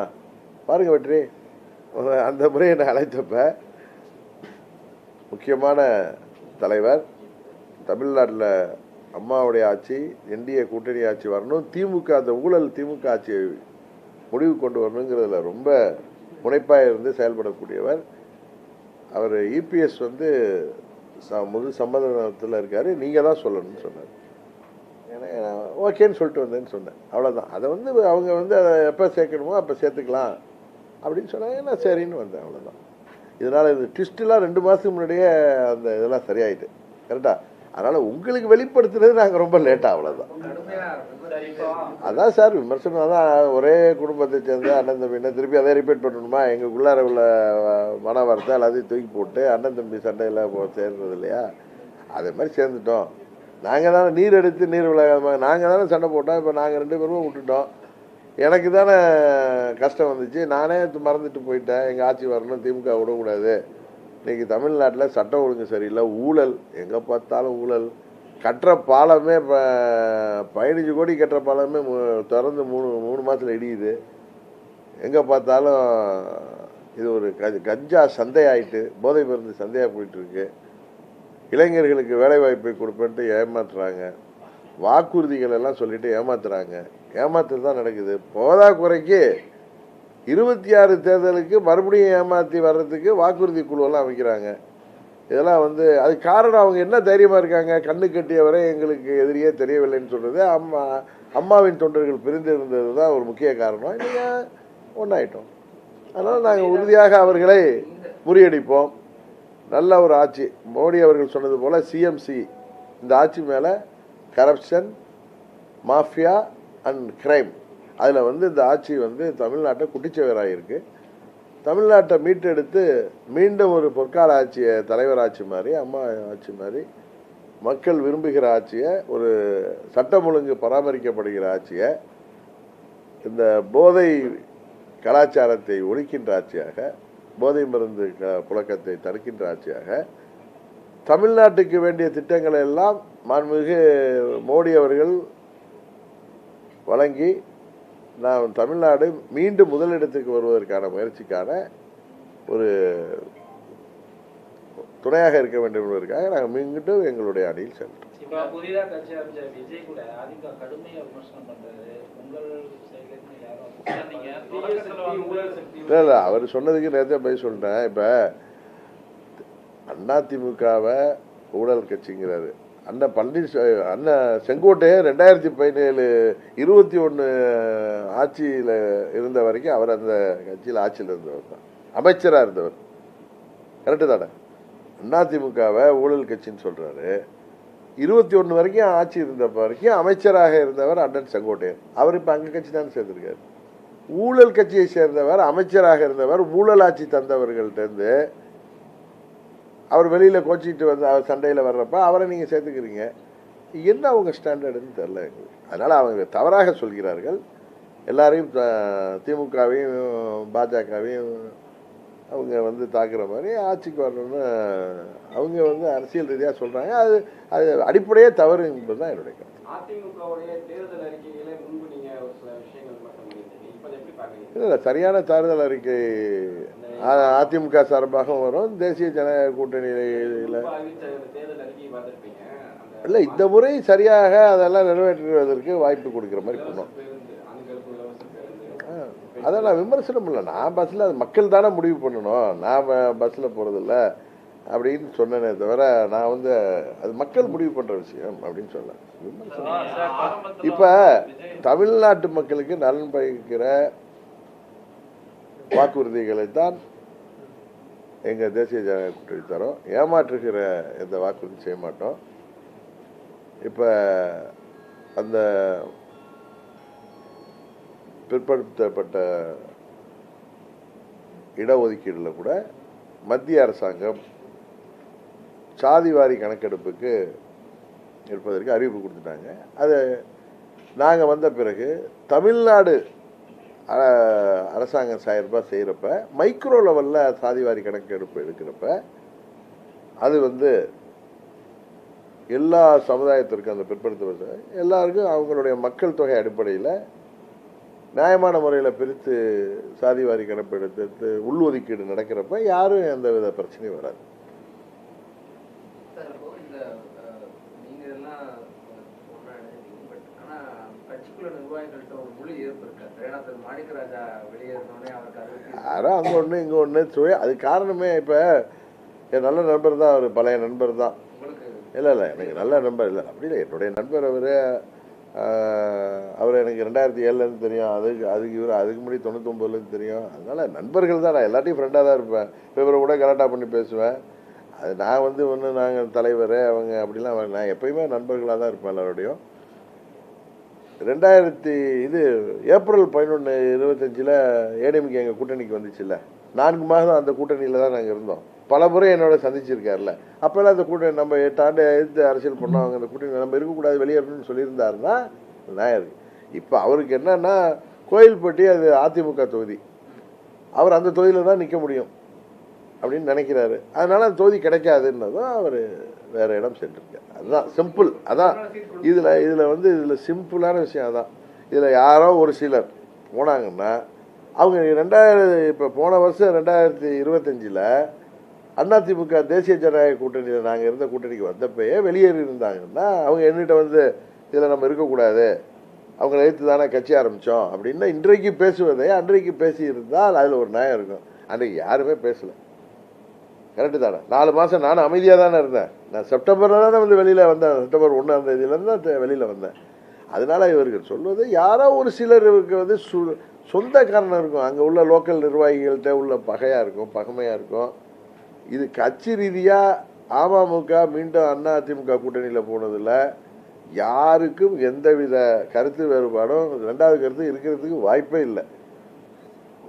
பாருங்க வெற்றி, அந்த முறை என்னை அழைத்தப்ப முக்கியமான தலைவர், தமிழ்நாட்டில் அம்மாவுடைய ஆட்சி, என்டிஏ கூட்டணி ஆட்சி வரணும், திமுக அந்த ஊழல் திமுக ஆட்சியை முடிவு கொண்டு வரணுங்கிறதுல ரொம்ப முனைப்பாக இருந்து செயல்படக்கூடியவர் அவர். இபிஎஸ் வந்து முழு சம்மதத்தில் இருக்கார், நீங்கள் தான் சொல்லணும்னு சொன்னார். ஏன்னா ஓகேன்னு சொல்லிட்டு வந்தேன்னு சொன்னேன், அவ்வளோதான். அதை வந்து அவங்க வந்து அதை எப்போ சேர்க்கணுமோ அப்போ சேர்த்துக்கலாம் அப்படின்னு சொன்னாங்க. நான் சரின்னு வந்தேன், அவ்வளோதான். இதனால் இந்த ட்விஸ்ட்லாம் 2 மாதத்துக்கு முன்னாடியே அந்த இதெல்லாம் சரியாயிட்டு கரெக்டாக. அதனால் உங்களுக்கு வெளிப்படுத்துறது நாங்கள் ரொம்ப லேட்டாக, அவ்வளோதான். அதான் சார் விமர்சனம் தான். ஒரே குடும்பத்தை சேர்ந்து அண்ணன் தம்பின்னா திருப்பி அதே ரிப்பீட் பண்ணணுமா? எங்களுக்குள்ளார உள்ள மன வார்த்தை எல்லாத்தையும் தூக்கி போட்டு அண்ணன் தம்பி சண்டையில் சேர்றது இல்லையா? அதே மாதிரி சேர்ந்துட்டோம். நாங்கள் தானே நீர் எடுத்து நீர் விலகாமல் நாங்கள் தானே சண்டை போட்டோம். இப்போ நாங்கள் 2 பேருமே விட்டுட்டோம். எனக்கு தானே கஷ்டம் வந்துச்சு. நானே மறந்துட்டு போயிட்டேன். எங்கள் ஆட்சி வரணும், திமுக விடக்கூடாது. இன்றைக்கி தமிழ்நாட்டில் சட்டம் ஒழுங்கு சரியில்லை, ஊழல், எங்கே பார்த்தாலும் ஊழல். கட்டுற பாலமே இப்போ 15 கோடி கட்டுற பாலமே திறந்து 3 மாதத்தில் இடியுது. எங்கே பார்த்தாலும் இது ஒரு கஞ்சா சந்தையாயிட்டு, போதை மருந்து சந்தையாக போயிட்டுருக்கு. இளைஞர்களுக்கு வேலைவாய்ப்பை கொடுப்பேன்ட்டு ஏமாத்துறாங்க. வாக்குறுதிகள் எல்லாம் சொல்லிட்டு ஏமாத்துறாங்க. ஏமாத்து தான் நடக்குது. போதா குறைக்கு 26 தேர்தலுக்கு மறுபடியும் ஏமாற்றி வர்றதுக்கு வாக்குறுதி குழுவெல்லாம் அமைக்கிறாங்க. இதெல்லாம் அது காரணம் அவங்க என்ன தைரியமாக இருக்காங்க, கண்ணு கட்டியவரை எங்களுக்கு எதிரியே தெரியவில்லைன்னு சொல்கிறது. அம்மாவின் தொண்டர்கள் பிரிந்து இருந்தது தான் ஒரு முக்கிய காரணம். நீங்கள் ஒன்றாயிட்டோம். அதனால் நாங்கள் உறுதியாக அவர்களை முறியடிப்போம். நல்ல ஒரு ஆட்சி. மோடி அவர்கள் சொன்னது போல் சிஎம்சி இந்த ஆட்சி மேலே கரப்ஷன், மாஃபியா அண்ட் கிரைம், அதில் இந்த ஆட்சி தமிழ்நாட்டை குட்டிச்சவராக இருக்குது. தமிழ்நாட்டை மீட்டெடுத்து மீண்டும் ஒரு பொற்கால ஆட்சியை, தலைவர் ஆட்சி மாதிரி, அம்மா ஆட்சி மாதிரி, மக்கள் விரும்புகிற ஆட்சியை, ஒரு சட்டம் ஒழுங்கு பராமரிக்கப்படுகிற ஆட்சியை, இந்த போதை கலாச்சாரத்தை ஒழிக்கின்ற ஆட்சியாக, போதை மருந்து புழக்கத்தை தடுக்கின்ற ஆட்சியாக, தமிழ்நாட்டுக்கு வேண்டிய திட்டங்களை எல்லாம் மாண்புமிகு மோடி அவர்கள் வழங்கி நாம் தமிழ்நாடு மீண்டும் முதலிடத்துக்கு வருவதற்கான முயற்சிக்கான ஒரு துணையாக இருக்க வேண்டும் என்பதற்காக நாங்கள் மீண்டும் எங்களுடைய அணியில் சென்றோம். இப்போ புதிதாக கட்சி ஆரம்பிச்ச விஜய் கூட அதிக கடுமையாக விமர்சனம் பண்றாரு. உங்கள் சைட்லேருந்து யாரும் இல்லை அவர் சொன்னதுக்கு நேரத்தை போய் சொல்லிட்டேன். இப்போ அதிமுகவை ஊழல் கட்சிங்கிறாரு. அண்ணன் செங்கோட்டையன் 2017 21 ஆட்சியில் இருந்த வரைக்கும் அவர் அந்த கட்சியில் ஆட்சியில் இருந்தவர் தான், அமைச்சராக இருந்தவர். கரெக்டு தானே? அதிமுகவை ஊழல் கட்சின்னு சொல்கிறாரு. 21 வரைக்கும் ஆட்சி இருந்த வரைக்கும் அமைச்சராக இருந்தவர் அண்ணன் செங்கோட்டையன். அவர் இப்போ அங்கே கட்சி தான் சேர்ந்திருக்காரு. ஊழல் கட்சியை சேர்ந்தவர், அமைச்சராக இருந்தவர், ஊழல் ஆட்சி தந்தவர்கள்ட்டேருந்து அவர் வெளியில் கோச்சிக்கிட்டு அவர் சண்டையில் வர்றப்ப அவரை நீங்கள் சேர்த்துக்கிறீங்க. என்ன அவங்க ஸ்டாண்டர்டுன்னு தெரில எங்களுக்கு. அதனால் அவங்க தவறாக சொல்கிறார்கள். எல்லாரையும் திமுகவையும் பாஜகவையும் அவங்க தாக்குற மாதிரி ஆட்சிக்கு வரணும்னு அவங்க அரசியல் ரீதியாக சொல்கிறாங்க. அது அடிப்படையே தவறு என்பது தான் என்னுடைய கருத்து. அதிமுகவுடைய தேர்தல் அறிக்கையிலே முன்பு நீங்கள் ஒரு சில விஷயங்கள் மட்டும் பண்ணியிருந்தீங்க. இப்போ எப்படி பார்க்குறீங்க? இல்லை, சரியான தேர்தல் அறிக்கை அதிமுக சார்பாகவும் வரும், தேசிய ஜனநாயக கூட்டணியில் இல்லை. இந்த முறை சரியாக அதெல்லாம் நிறைவேற்றுவதற்கு வாய்ப்பு கொடுக்குற மாதிரி பண்ணோம். அதெல்லாம் விமர்சனம் இல்லை. நான் பஸ்ஸில் அது மக்கள் தானே முடிவு பண்ணணும். நான் பஸ்ஸில் போகிறதில்ல அப்படின்னு சொன்னேனே தவிர நான் அது மக்கள் முடிவு பண்ணுற விஷயம் அப்படின்னு சொல்ல விமர்சனம். இப்போ தமிழ்நாட்டு மக்களுக்கு நலன் பயக்கிற வாக்குறுதிகளைத்தான் எங்கள் தேசிய ஜனநாயக கூட்டணி தரோம். ஏமாற்றுகிற எந்த வாக்குறுதி செய்ய மாட்டோம். இப்போ அந்த பிற்படுத்தப்பட்ட இடஒதுக்கீடில் கூட மத்திய அரசாங்கம் சாதிவாரி கணக்கெடுப்புக்கு இருப்பதற்கு அறிவிப்பு கொடுத்துட்டாங்க. அது நாங்கள் வந்த பிறகு தமிழ்நாடு அரசாங்கம் சார்பாக செய்கிறப்ப மைக்ரோ லெவலில் சாதிவாரி கணக்கெடுப்பு எடுக்கிறப்ப அது எல்லா சமுதாயத்திற்கும், அந்த பிற்படுத்தப்பட்ட எல்லாருக்கும் அவங்களுடைய மக்கள் தொகை அடிப்படையில் நியாயமான முறையில் பிரித்து சாதிவாரி கணக்கெடுத்து உள்ஒதுக்கீடு நடக்கிறப்ப யாரும் எந்த வித பிரச்சனையும் வராது. யாரோ அங்கே ஒன்று இங்கே ஒன்று அது காரணமே இப்போ என் நல்ல நண்பர் தான், அவர் பழைய நண்பர் தான். இல்லை எனக்கு நல்ல நண்பர் இல்லை, அப்படி இல்லை. என்னுடைய நண்பர் அவர் எனக்கு 2007 தெரியும். அதுக்கு முன்னாடி 99 தெரியும். அதனால் நண்பர்கள் தான். நான் எல்லாத்தையும் ஃப்ரெண்டாக தான் இருப்பேன். இவரை கூட கரெக்டாக பண்ணி பேசுவேன். அது நான் ஒன்று நாங்கள் தலைவர் அவங்க அப்படிலாம் நான் எப்பயுமே நண்பர்களாக தான் இருப்பேன் எல்லாரோடையும். ஏப்ரல் 11, 25 ஏடிஎம்கே எங்கள் கூட்டணிக்கு வந்துச்சுல்ல, 4 மாதம் அந்த கூட்டணியில் தான் நாங்கள் இருந்தோம். பல முறை என்னோட சந்திச்சிருக்காருல்ல. அப்போல்லாம் அந்த கூட்டணி நம்ம 8 ஆண்டு எதிர்த்து அரசியல் பண்ணோம், அவங்க அந்த கூட்டணி நம்ம இருக்கக்கூடாது வெளியேறணும்னு சொல்லியிருந்தாருன்னா நியாயம் இருக்குது. இப்போ அவருக்கு என்னன்னா கோயில்பட்டி அது அதிமுக தொகுதி, அவர் அந்த தொகுதியில் தான் நிற்க முடியும் அப்படின்னு நினைக்கிறாரு. அதனால அந்த தொகுதி கிடைக்காதுன்னதும் அவர் வேற இடம் சென்றிருக்கார். அதுதான் சிம்பிள். அதான் இதில் சிம்பிளான விஷயம். அதான் இதில் யாரோ ஒரு சிலர் போனாங்கன்னா அவங்க இப்போ போன வருஷம் 2025 அதிமுக தேசிய ஜனநாயக கூட்டணியில் நாங்கள் இருந்த கூட்டணிக்கு வந்தப்பயே வெளியேறி இருந்தாங்கன்னா அவங்க என்கிட்ட வந்து இதில் நம்ம இருக்கக்கூடாது, அவங்களை எதிர்த்து தானே கட்சி ஆரம்பித்தோம் அப்படின்னா இன்றைக்கு பேசுவதை அன்றைக்கு பேசியிருந்தால் அதில் ஒரு நியாயம் இருக்கும். அன்றைக்கு யாருமே பேசலை. கரெக்டு தானே? 4 மாதம் நானும் அமைதியாக தானே இருந்தேன். நான் செப்டம்பரில் தானே வந்து வெளியில் வந்தேன். செப்டம்பர் 1ஆம் தேதியிலேருந்து தான் வெளியில் வந்தேன். அதனால் இவர்கள் சொல்வது யாரோ ஒரு சிலருக்கு வந்து சொந்த காரணம் இருக்கும், அங்கே உள்ள லோக்கல் நிர்வாகிகள்கிட்ட உள்ள பகையாக இருக்கும், பகமையாக இருக்கும். இது கட்சி ரீதியாக அமமுக மீண்டும் அதிமுக கூட்டணியில் போனதில் யாருக்கும் எந்தவித கருத்து வேறுபாடும் 2வது கருத்து இருக்கிறதுக்கு வாய்ப்பே இல்லை.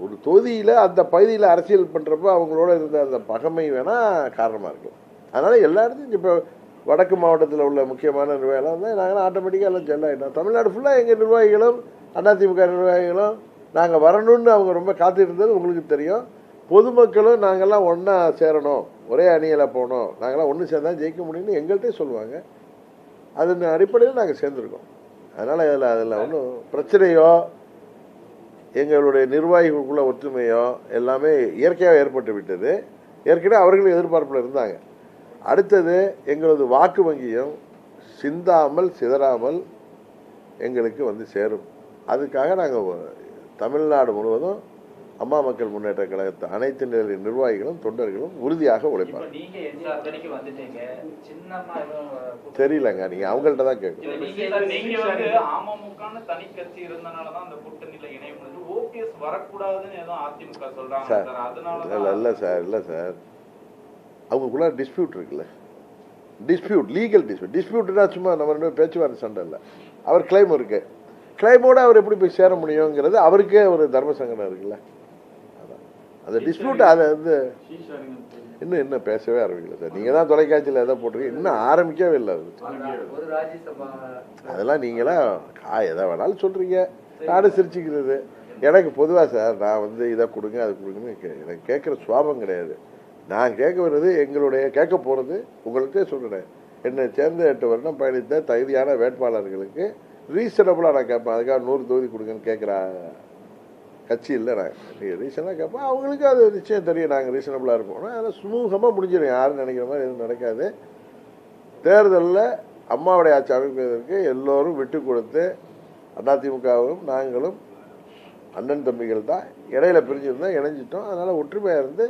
ஒரு தொகுதியில் அந்த பகுதியில் அரசியல் பண்ணுறப்ப அவங்களோட இருந்த அந்த பகமை வேணால் காரணமாக இருக்கும். அதனால் எல்லா இடத்துலையும் இப்போ வடக்கு மாவட்டத்தில் உள்ள முக்கியமான நிர்வாகிகள் வந்து நாங்கள் ஆட்டோமேட்டிக்காக எல்லாம் ஜெல் ஆகிட்டோம். தமிழ்நாடு ஃபுல்லாக எங்கள் நிர்வாகிகளும் அதிமுக நிர்வாகிகளும் நாங்கள் வரணும்னு அவங்க ரொம்ப காத்திருந்தது உங்களுக்கு தெரியும். பொதுமக்களும் நாங்கள்லாம் ஒன்றா சேரணும், ஒரே அணியில் போகணும், நாங்கள்லாம் ஒன்று சேர்ந்தால் ஜெயிக்க முடியும்னு எங்கள்கிட்டே சொல்லுவாங்க. அதன் அடிப்படையில் நாங்கள் சேர்ந்துருக்கோம். அதனால் அதில் ஒன்றும் பிரச்சனையோ எங்களுடைய நிர்வாகிகளுக்குள்ள ஒற்றுமையோ எல்லாமே இயற்கையாக ஏற்பட்டு விட்டது. ஏற்கனவே அவர்களும் எதிர்பார்ப்பில் இருந்தாங்க. அடுத்தது எங்களது வாக்கு வங்கியும் சிந்தாமல் சிதறாமல் எங்களுக்கு வந்து சேரும். அதுக்காக நாங்கள் தமிழ்நாடு முழுவதும் அம்மா மக்கள் முன்னேற்ற கழகத்தை அனைத்து நிலை நிர்வாகிகளும் தொண்டர்களும் உறுதியாக உழைப்பாங்க. தெரியலங்க, நீங்க அவங்கள்ட்ட தான் கேட்கணும். இல்லை சார், அவங்களுக்குள்ள டிஸ்பியூட் இருக்குல்ல, டிஸ்பியூட் லீகல் டிஸ்பியூட்னா சும்மா நம்ம 2 பேச்சுவார்த்தை சண்டை இல்லை. அவர் கிளைம் இருக்கு, கிளைமோடு அவர் எப்படி போய் சேர முடியுங்கிறது அவருக்கே ஒரு தர்ம சங்கடம் இருக்குல்ல. அதான் அந்த டிஸ்பியூட். அதை வந்து இன்னும் பேசவே ஆரம்பிக்கல சார். நீங்கள் தான் தொலைக்காட்சியில் எதை போட்டிருக்கீங்க, இன்னும் ஆரம்பிக்கவே இல்லை. அதெல்லாம் நீங்களாம் எதை வேணாலும் சொல்கிறீங்க, நானும் சிரிச்சுக்கிறது. எனக்கு பொதுவாக சார் நான் வந்து இதை கொடுங்க அது கொடுங்கன்னு எனக்கு கேட்குற சுவாபம் கிடையாது. நான் கேட்க வர்றது கேட்க போகிறது உங்களுக்கே சொல்கிறேன். என்னை சேர்ந்து 8 வருடம் பயணித்த தகுதியான வேட்பாளர்களுக்கு ரீசனபுளாக நான் கேட்பேன். அதுக்காக 100 தொகுதி கொடுங்கன்னு கேட்குற கட்சி இல்லை. நான் ரீசனாக கேட்பேன், அவங்களுக்கு அது நிச்சயம் தெரியும் நாங்கள் ரீசனபுளாக இருப்போம். அதை சுமூகமாக முடிஞ்சிடும், யாரும் நினைக்கிற மாதிரி எதுவும் நடக்காது. தேர்தலில் அம்மாவுடைய ஆட்சி அமைப்பதற்கு எல்லோரும் விட்டு கொடுத்து அதிமுகவும் நாங்களும் அண்ணன் தம்பிகள் தான் இடையில பிரிஞ்சிருந்தோம், இணைஞ்சிட்டோம். அதனால் ஒற்றுமையாக இருந்து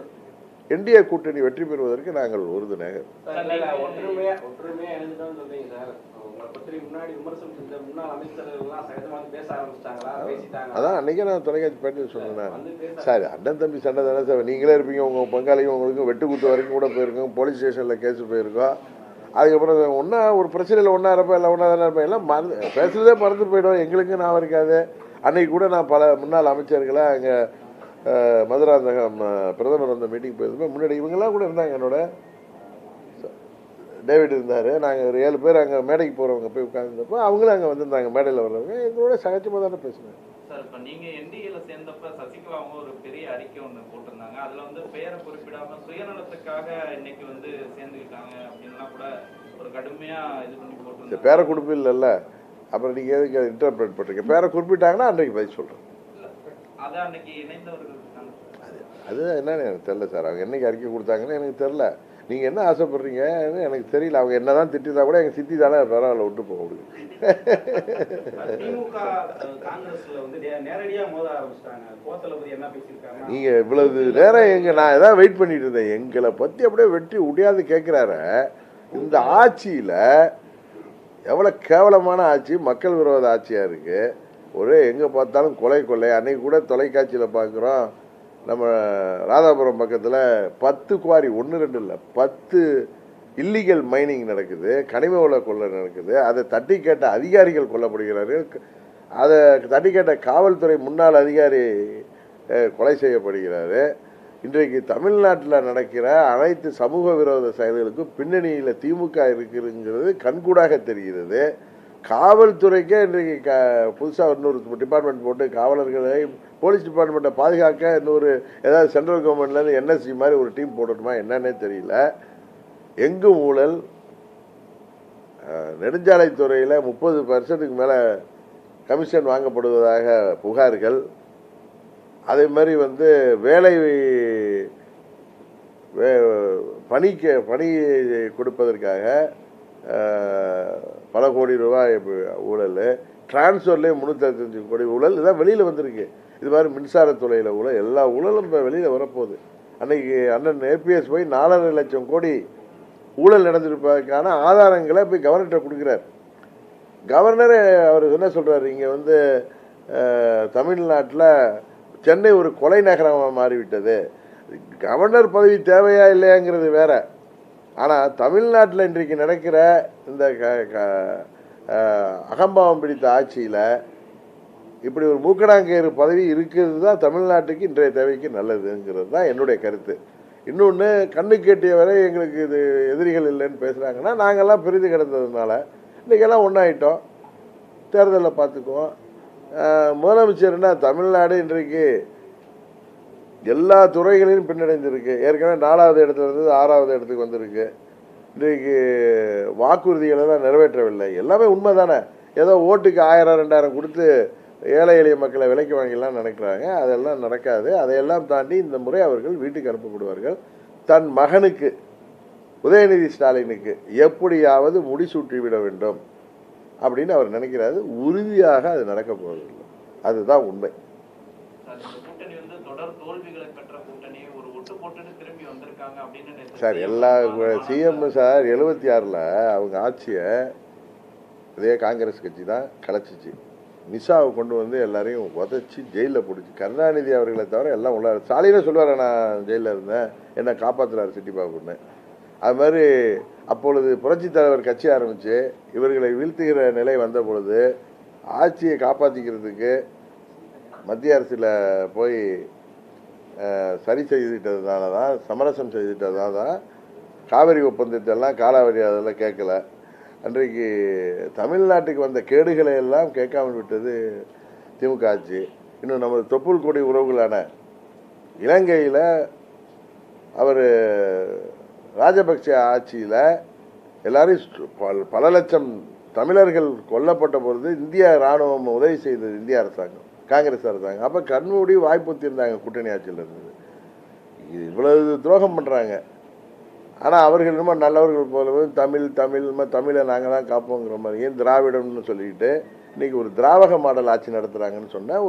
என்டிஏ கூட்டணி வெற்றி பெறுவதற்கு நாங்கள் உறுதுணையாக அதான் அன்னைக்கே நான் தொலைக்காட்சி பேட்டியில் சொன்னேன். சார் அண்ணன் தம்பி சண்டை தானே சார், நீங்களே இருப்பீங்க, உங்கள் பங்காளியும் உங்களுக்கும் வெட்டு குத்து வரைக்கும் கூட போயிருக்கோம், போலீஸ் ஸ்டேஷனில் கேஸ் போயிருக்கோம். அதுக்கப்புறம் ஒன்றா ஒரு பிரச்சனையில் ஒன்றா இருப்பேன், எல்லாம் ஒன்றா தானே இருப்பேன், எல்லாம் பேசுறதே மறந்து போயிடும். எங்களுக்கு நான் இருக்காது. அன்னைக்கு கூட நான் பல முன்னாள் அமைச்சர்களை அங்கே மதுராந்தகம் பிரதமர் வந்த மீட்டிங் போயிருந்தோம். முன்னாடி இவங்கெல்லாம் கூட இருந்தாங்க, என்னோட டேவிட் இருந்தார். நாங்கள் ஒரு 7 பேர் அங்கே மேடைக்கு போகிறவங்க போய் உட்காந்துருந்தப்போ அவங்களும் அங்கே வந்திருந்தாங்க. மேடையில் வர்றவங்க எங்களோட சகஜமாக தானே பேசுவேன். சார் இப்போ நீங்கள் என்டிஏல சேர்ந்தப்ப சசிகலா அவங்க ஒரு பெரிய அறிக்கை ஒன்று போட்டிருந்தாங்க. அதில் வந்து பெயரை குறிப்பிடாமல் சுயநலத்துக்காக இன்னைக்கு வந்து சேர்ந்துக்கிட்டாங்க அப்படின்லாம் கூட ஒரு கடுமையாக இது பண்ணி போட்டு பேரை குறிப்பு இல்லைல்ல, அப்புறம் நீங்கள் எதுக்கு அதை இன்டர்பிரேட் பண்ணுறீங்க? பேரை குறிப்பிட்டாங்கன்னா அன்றைக்கு பதில் சொல்கிறேன். அதை அன்னைக்கு இணைந்தவர்கள் அது என்னன்னு எனக்கு தெரியல சார். அவங்க என்னைக்கு அறிக்கை கொடுத்தாங்கன்னு எனக்கு தெரில. நீங்கள் என்ன ஆசைப்படுறீங்கன்னு எனக்கு தெரியல. அவங்க என்ன தான் திட்டினா கூட எங்கள் சித்தி தானே பரவாயில்ல விட்டு போக முடியும். நீங்கள் இவ்வளவு நேரம் நான் எதாவது வெயிட் பண்ணிட்டு இருந்தேன். எங்களை பற்றி அப்படியே வெட்டி உடையாது கேட்குறாரு. இந்த ஆட்சியில் எவ்வளோ கேவலமான ஆட்சி, மக்கள் விரோத ஆட்சியாக இருக்குது. ஒரே எங்கே பார்த்தாலும் கொலை. அன்னைக்கு கூட தொலைக்காட்சியில் பார்க்குறோம், நம்ம ராதாபுரம் பக்கத்தில் 10 குவாரி, 1 2 இல்லை 10 இல்லீகல் மைனிங் நடக்குது, கனிம வள கொள்ளை நடக்குது. அதை தட்டி கேட்ட அதிகாரிகள் கொல்லப்படுகிறார்கள். அதை தட்டி கேட்ட காவல்துறை முன்னாள் அதிகாரி கொலை செய்யப்படுகிறாரு. இன்றைக்கு தமிழ்நாட்டில் நடக்கிற அனைத்து சமூக விரோத செயல்களுக்கும் பின்னணியில் திமுக இருக்குங்கிறது கண்கூடாக தெரிகிறது. காவல்துறைக்கே இன்றைக்கு புதுசாக இன்னொரு டிபார்ட்மெண்ட் போட்டு காவலர்களை போலீஸ் டிபார்ட்மெண்ட்டை பாதுகாக்க இன்னொரு ஏதாவது சென்ட்ரல் கவர்மெண்ட்லேருந்து என்எஸ்சி மாதிரி ஒரு டீம் போடணுமா என்னன்னே தெரியல. எங்கும் ஊழல். நெடுஞ்சாலைத்துறையில் 30% மேலே கமிஷன் வாங்கப்படுவதாக புகார்கள். அதே மாதிரி வேலை பணி கொடுப்பதற்காக பல கோடி ரூபாய் ஊழல். டிரான்ஸ்ஃபர்லேயே 365 கோடி ஊழல். இதான் வெளியில் வந்திருக்கு. இது மாதிரி மின்சாரத்துறையில் ஊழல், எல்லா ஊழலும் இப்போ வெளியில் வரப்போகுது. அன்னைக்கு அண்ணன் ஏபிஎஸ் போய் 4.5 லட்சம் கோடி ஊழல் நடந்திருப்பதற்கான ஆதாரங்களை போய் கவர்னர்கிட்ட கொடுக்குறார். கவர்னரே அவர் என்ன சொல்கிறார், இங்கே தமிழ்நாட்டில் சென்னை ஒரு கொலை நகரமாக மாறிவிட்டது. கவர்னர் பதவி தேவையா இல்லையாங்கிறது வேற. ஆனால் தமிழ்நாட்டில் இன்றைக்கு நடக்கிற இந்த அகம்பாவம் பிடித்த ஆட்சியில் இப்படி ஒரு மூக்கடாங்கயிறு பதவி இருக்கிறது தான் தமிழ்நாட்டுக்கு இன்றைய தேவைக்கு நல்லதுங்கிறது தான் என்னுடைய கருத்து. இன்னொன்று, கண்ணு கேட்டிய வரை எங்களுக்கு இது எதிரிகள் இல்லைன்னு பேசுகிறாங்கன்னா, நாங்கள்லாம் பிரிந்து கிடந்ததுனால இன்றைக்கெல்லாம் ஒன்றாயிட்டோம். தேர்தலில் பார்த்துக்குவோம். முதலமைச்சர்னா தமிழ்நாடு இன்றைக்கு எல்லா துறைகளிலும் பின்னடைந்திருக்கு. ஏற்கனவே 4வது இடத்துல இருந்து 6வது இடத்துக்கு வந்திருக்கு. இன்றைக்கு வாக்குறுதிகளை தான் நிறைவேற்றவில்லை. எல்லாமே உண்மை தானே. ஏதோ ஓட்டுக்கு 1000 2000 கொடுத்து ஏழை எளிய மக்களை விலைக்கு வாங்கிலாம் நினைக்கிறாங்க. அதெல்லாம் நடக்காது. அதையெல்லாம் தாண்டி இந்த முறை அவர்கள் வீட்டுக்கு அனுப்பப்படுவார்கள். தன் மகனுக்கு உதயநிதி ஸ்டாலினுக்கு எப்படியாவது முடிசூட்டி விட வேண்டும் அப்படின்னு அவர் நினைக்கிறாரு. உறுதியாக அது நடக்க போவதில்லை. அதுதான் உண்மை. சார் எல்லா சிஎம் சார் 76ல் அவங்க ஆட்சியை இதே காங்கிரஸ் கட்சி தான் கலைச்சிச்சு. நிஷாவை கொண்டு எல்லாரையும் உதச்சி ஜெயிலில் பிடிச்சி, கருணாநிதி அவர்களை தவிர எல்லாம் உள்ளார். ஸ்டாலினே சொல்லுவார், நான் ஜெயிலில் இருந்தேன், என்னை காப்பாற்றுறாரு சிட்டி பாபுன்னு. அது மாதிரி அப்பொழுது புரட்சி தலைவர் கட்சி ஆரம்பித்து இவர்களை வீழ்த்துகிற நிலை வந்த பொழுது ஆட்சியை காப்பாற்றிக்கிறதுக்கு மத்திய அரசில் போய் சரி செய்துட்டதுனால தான், சமரசம் செய்துட்டதுனால தான் காவிரி ஒப்பந்தத்தெல்லாம் காலாவதி அதெல்லாம் கேட்கல. அன்றைக்கு தமிழ்நாட்டுக்கு வந்த கேடுகளை எல்லாம் கேட்காமல் விட்டது திமுக ஆட்சி. இன்னும் நமது தொப்புள் கொடி உறவுகளான இலங்கையில் அவர் ராஜபக்சே ஆட்சியில் எல்லாரையும் பல லட்சம் தமிழர்கள் கொல்லப்பட்ட பொழுது இந்திய இராணுவம் உதவி செய்தது இந்திய அரசாங்கம், காங்கிரஸ் அரசாங்கம். அப்போ கண்மூடி வாய்ப்புத்திருந்தாங்க கூட்டணி ஆட்சியில் இருந்தது. இவ்வளவு துரோகம் பண்ணுறாங்க. ஆனால் அவர்கள் என்னமோ நல்லவர்கள் போலவே தமிழை நாங்கள் தான் காப்போங்கிற மாதிரி, ஏன் திராவிடம்னு சொல்லிக்கிட்டு இன்றைக்கி ஒரு திராவக மாடல் ஆட்சி நடத்துகிறாங்கன்னு சொன்னால்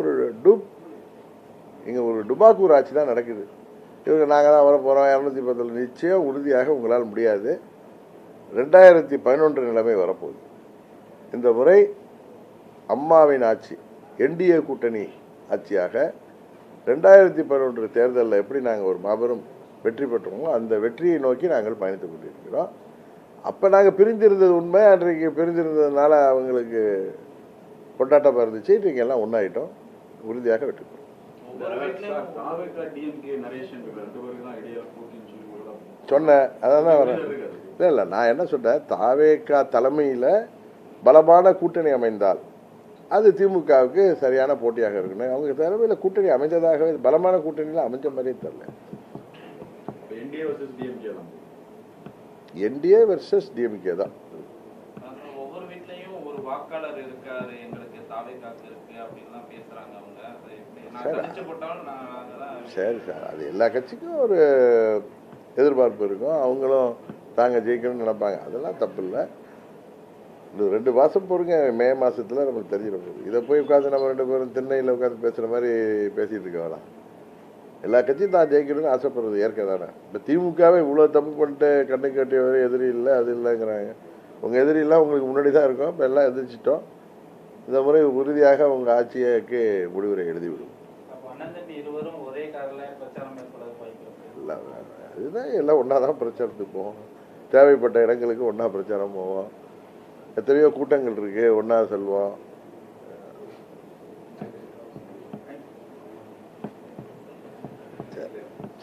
இங்கே ஒரு டுபாக்கூர் ஆட்சி தான் நடக்குது. இவங்க நாங்கள் தான் வர போகிறோம் 210 நிச்சயம் உறுதியாக உங்களால் முடியாது. 2011 நிலைமை வரப்போகுது. இந்த முறை அம்மாவின் ஆட்சி என்டிஏ கூட்டணி ஆட்சியாக 2011 தேர்தலில் எப்படி நாங்கள் ஒரு மாபெரும் வெற்றி பெற்றோமோ அந்த வெற்றியை நோக்கி நாங்கள் பயணித்து கொண்டிருக்கிறோம். அப்போ நாங்கள் பிரிந்திருந்தது உண்மை. அன்றைக்கு பிரிந்திருந்ததுனால அவங்களுக்கு கொண்டாட்டமாக இருந்துச்சு. இன்றைக்கு எல்லாம் ஒன்றாயிட்டோம். உறுதியாக வெற்றி பெற்றோம். சொன்னேன், அதான் வரேன். இல்லை நான் என்ன சொன்னேன், தாவேகா தலைமையில் பலமான கூட்டணி அமைந்தால் அது திமுகவுக்கு சரியான போட்டியாக இருக்கணும். அவங்க தலைமையில் கூட்டணி அமைந்ததாகவே பலமான கூட்டணியில் அமைஞ்ச மாதிரியே தெரியல. என்டிஏ வெர்சஸ் டிஎம்கே தான். ஒவ்வொரு வீட்லயும் ஒரு வாக்காளர் இருக்காரு, எங்களுக்கு தாவேகாக்கு இருக்கு அப்படின்லாம் பேசுறாங்க அவங்க. சரி சார், அது எல்லா கட்சிக்கும் ஒரு எதிர்பார்ப்பு இருக்கும். அவங்களும் தாங்க ஜெயிக்கணும்னு நினைப்பாங்க. அதெல்லாம் தப்பு இல்லை. இன்னும் 2 மாதம் பொறுங்க. மே மாதத்தில் நமக்கு தெரிஞ்சிட போகுது. இதை போய் உட்காந்து நம்ம 2 பேரும் திண்ணையில் உட்காந்து பேசுகிற மாதிரி பேசிகிட்டு இருக்க வேணாம். எல்லா கட்சியும் தான் ஜெயிக்கணும்னு ஆசைப்படுறது இயற்கை தானே. இப்போ திமுகவே இவ்வளோ தப்பு பண்ணிட்டு கண்ணு கட்டியவரை எதிரி இல்லை அது இல்லைங்கிறாங்க. உங்கள் எதிரிலாம் உங்களுக்கு முன்னாடி தான் இருக்கும். இப்போ எல்லாம் எதிர்ச்சிட்டோம். இந்த முறை உறுதியாக உங்கள் ஆட்சிக்கு முடிவுரை எழுதிவிடும். இல்லை, அதுதான் எல்லாம் ஒன்றா தான் பிரச்சாரத்துக்கு போவோம். தேவைப்பட்ட இடங்களுக்கு ஒன்றா பிரச்சாரம் போவோம். எத்தனையோ கூட்டங்கள் இருக்குது, ஒன்றா செல்வோம்.